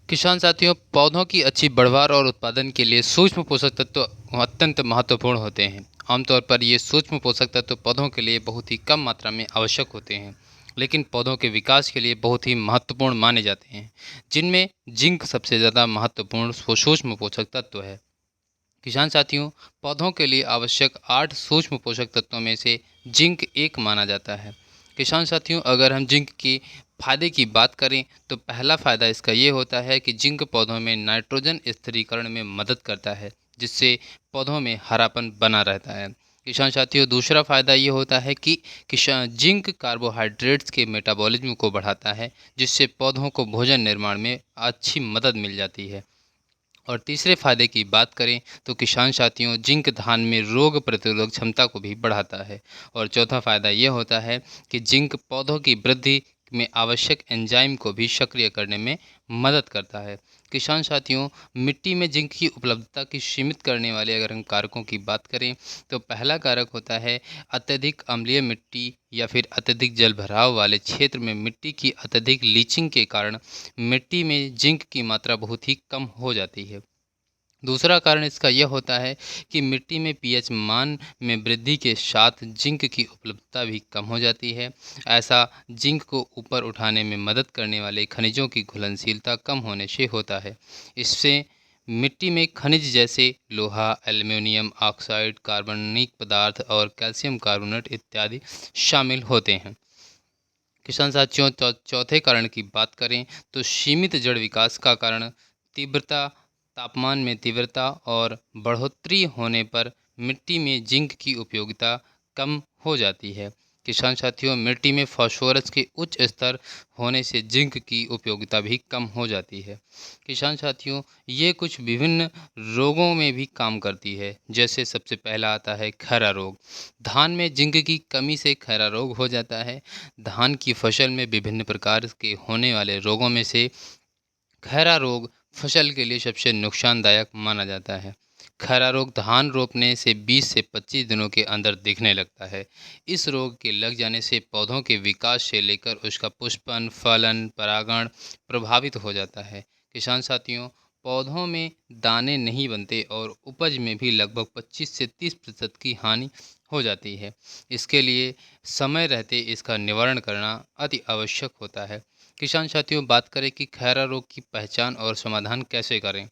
किसान साथियों, पौधों की अच्छी बढ़वार और उत्पादन के लिए सूक्ष्म पोषक तत्व अत्यंत महत्वपूर्ण होते हैं। आमतौर पर ये सूक्ष्म पोषक तत्व पौधों के लिए बहुत ही कम मात्रा में आवश्यक होते हैं, लेकिन पौधों के विकास के लिए बहुत ही महत्वपूर्ण माने जाते हैं, जिनमें जिंक सबसे ज़्यादा महत्वपूर्ण सूक्ष्म पोषक तत्व है। किसान साथियों, पौधों के लिए आवश्यक 8 सूक्ष्म पोषक तत्वों में से जिंक एक माना जाता है। किसान साथियों, अगर हम जिंक के फायदे की बात करें तो पहला फ़ायदा इसका ये होता है कि जिंक पौधों में नाइट्रोजन स्थिरीकरण में मदद करता है, जिससे पौधों में हरापन बना रहता है। किसान साथियों, दूसरा फ़ायदा ये होता है कि जिंक कार्बोहाइड्रेट्स के मेटाबॉलिज्म को बढ़ाता है, जिससे पौधों को भोजन निर्माण में अच्छी मदद मिल जाती है। और तीसरे फायदे की बात करें तो किसान साथियों, जिंक धान में रोग प्रतिरोधक क्षमता को भी बढ़ाता है। और चौथा फायदा ये होता है कि जिंक पौधों की वृद्धि में आवश्यक एंजाइम को भी सक्रिय करने में मदद करता है। किसान साथियों, मिट्टी में जिंक की उपलब्धता की सीमित करने वाले अगर हम कारकों की बात करें तो पहला कारक होता है अत्यधिक अम्लीय मिट्टी या फिर अत्यधिक जल भराव वाले क्षेत्र में मिट्टी की अत्यधिक लीचिंग के कारण मिट्टी में जिंक की मात्रा बहुत ही कम हो जाती है। दूसरा कारण इसका यह होता है कि मिट्टी में पीएच मान में वृद्धि के साथ जिंक की उपलब्धता भी कम हो जाती है। ऐसा जिंक को ऊपर उठाने में मदद करने वाले खनिजों की घुलनशीलता कम होने से होता है। इससे मिट्टी में खनिज जैसे लोहा, एल्युमिनियम ऑक्साइड, कार्बनिक पदार्थ और कैल्शियम कार्बोनेट इत्यादि शामिल होते हैं। किसान साथियों, चौथे कारण की बात करें तो सीमित जड़ विकास का कारण तीव्रता, तापमान में तीव्रता और बढ़ोतरी होने पर मिट्टी में जिंक की उपयोगिता कम हो जाती है। किसान साथियों, मिट्टी में फास्फोरस के उच्च स्तर होने से जिंक की उपयोगिता भी कम हो जाती है। किसान साथियों, ये कुछ विभिन्न रोगों में भी काम करती है। जैसे सबसे पहला आता है खैरा रोग। धान में जिंक की कमी से खैरा रोग हो जाता है। धान की फसल में विभिन्न प्रकार के होने वाले रोगों में से खैरा रोग फसल के लिए सबसे नुकसानदायक माना जाता है। खैरा रोग धान रोपने से 20 से 25 दिनों के अंदर दिखने लगता है। इस रोग के लग जाने से पौधों के विकास से लेकर उसका पुष्पन, फलन, परागण प्रभावित हो जाता है। किसान साथियों, पौधों में दाने नहीं बनते और उपज में भी लगभग 25 से 30% की हानि हो जाती है। इसके लिए समय रहते इसका निवारण करना अति आवश्यक होता है। किसान साथियों, बात करें कि खैरा रोग की पहचान और समाधान कैसे करें।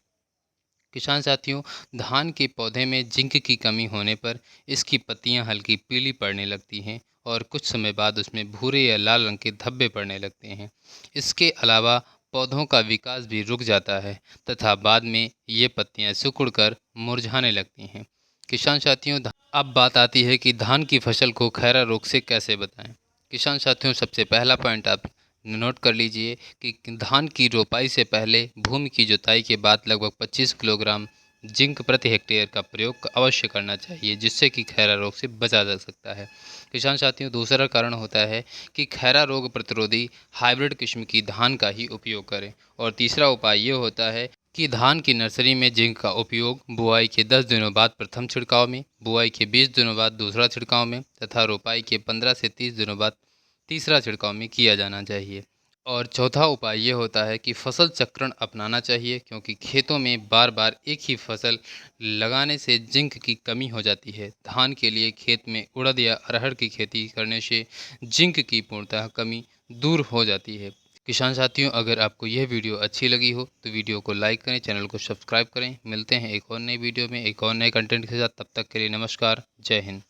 किसान साथियों, धान के पौधे में जिंक की कमी होने पर इसकी पत्तियां हल्की पीली पड़ने लगती हैं और कुछ समय बाद उसमें भूरे या लाल रंग के धब्बे पड़ने लगते हैं। इसके अलावा पौधों का विकास भी रुक जाता है तथा बाद में ये पत्तियां सिकुड़कर मुरझाने लगती हैं। किसान साथियों, अब बात आती है कि धान की फसल को खैरा रोग से कैसे बचाएं। किसान साथियों, सबसे पहला पॉइंट आप नोट कर लीजिए कि धान की रोपाई से पहले भूमि की जुताई के बाद लगभग 25 किलोग्राम जिंक प्रति हेक्टेयर का प्रयोग अवश्य करना चाहिए, जिससे कि खैरा रोग से बचा जा सकता है। किसान साथियों, दूसरा कारण होता है कि खैरा रोग प्रतिरोधी हाइब्रिड किस्म की धान का ही उपयोग करें। और तीसरा उपाय ये होता है कि धान की नर्सरी में जिंक का उपयोग बुआई के 10 दिनों बाद प्रथम छिड़काव में, बुआई के 20 दिनों बाद दूसरा छिड़काव में तथा रोपाई के 15 से 30 दिनों बाद तीसरा छिड़काव में किया जाना चाहिए। और चौथा उपाय ये होता है कि फसल चक्रण अपनाना चाहिए, क्योंकि खेतों में बार बार एक ही फसल लगाने से जिंक की कमी हो जाती है। धान के लिए खेत में उड़द या अरहर की खेती करने से जिंक की पूर्णतः कमी दूर हो जाती है। किसान साथियों, अगर आपको यह वीडियो अच्छी लगी हो तो वीडियो को लाइक करें, चैनल को सब्सक्राइब करें। मिलते हैं एक और नई वीडियो में एक और नए कंटेंट के साथ। तब तक के लिए नमस्कार, जय हिंद।